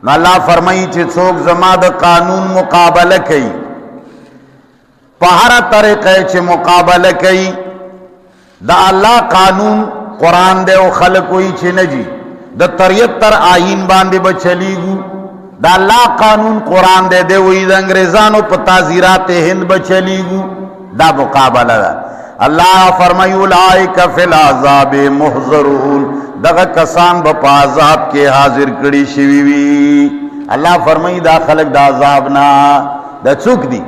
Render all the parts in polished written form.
نو الله فرمایي چې څوک زما د قانون مقابله کوي په هر طریقه چې مقابله کوي د الله قانون قرآن دی او خلق وی چې نجی د 73 آئین باندې بچلیږو د الله قانون قرآن دی وی د انګریزانو په تعزیرات هند بچلیږو دا مقابله ده الله فرمایي اولئک فی العذاب محضرون دغه کسان په عذاب کې حاضر کړي شوی وي الله فرمایي دا خلق د عذاب نه د څوک دي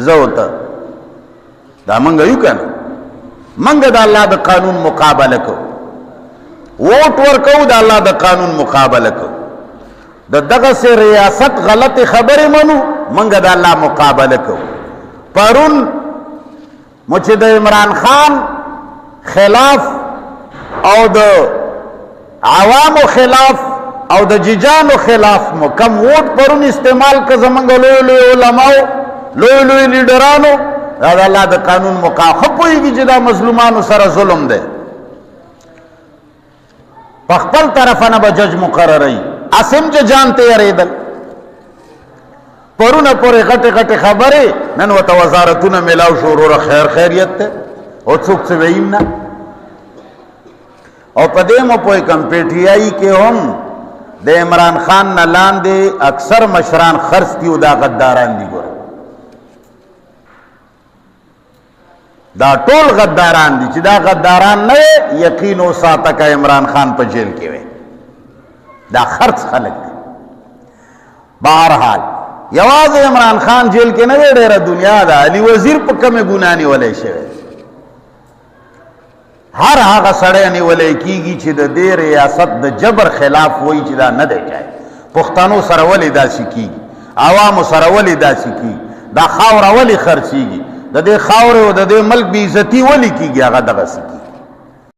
زوته دا مونږ یو کنه مونږ د الله د قانون مقابله کو ووټ ورکو د الله د قانون مقابله کو د دغه سه ریاست غلط خبره منو مونږ د الله مقابله کو پرون مچ د عمران خان خلاف او د عوامو خلاف او د ججانو خلاف مو کم ووټ پرون استعمال که زمونږ لوی لوی علماو لوی لوی لیډرانو دا د الله د قانون مقابله پوهېږي چې دا مظلومانو سره ظلم دی په خپل طرفه نه به جج مقرروي اسم چې جان ته یارېدل پرونه پورې غټې غټې خبرې نن ورته وزارتونه میلاو شو وروره خیر خیریت ته او څوک څه وییم نه او په دې مو پوهې کم پی ټي آی کې هم د عمران خان نه لاندې اکثر مشران خرڅ دي او دا غداران دي ګوره دا ټول غداران دي چې دا غداران نه یقین او ساته کا عمران خان په جیل کې وي دا خرڅ خلک دي بهرحال یوازې عمران خان جیل کې نه ډېره دنیا ده علي وزیر په کومه ګناه نیولې شوی هر هغه سړی نیولې کیږي چې د دې ریاست د جبر خلاف وایي چې دا نه دی جای پښتنو سره ولې داسې کیږي عوامو سره ولې داسې کیږي دا خاوره ولې خرڅیږي د دې خاورې او د دې ملک بې عزتي ولې کیږي هغه دغسې کیږي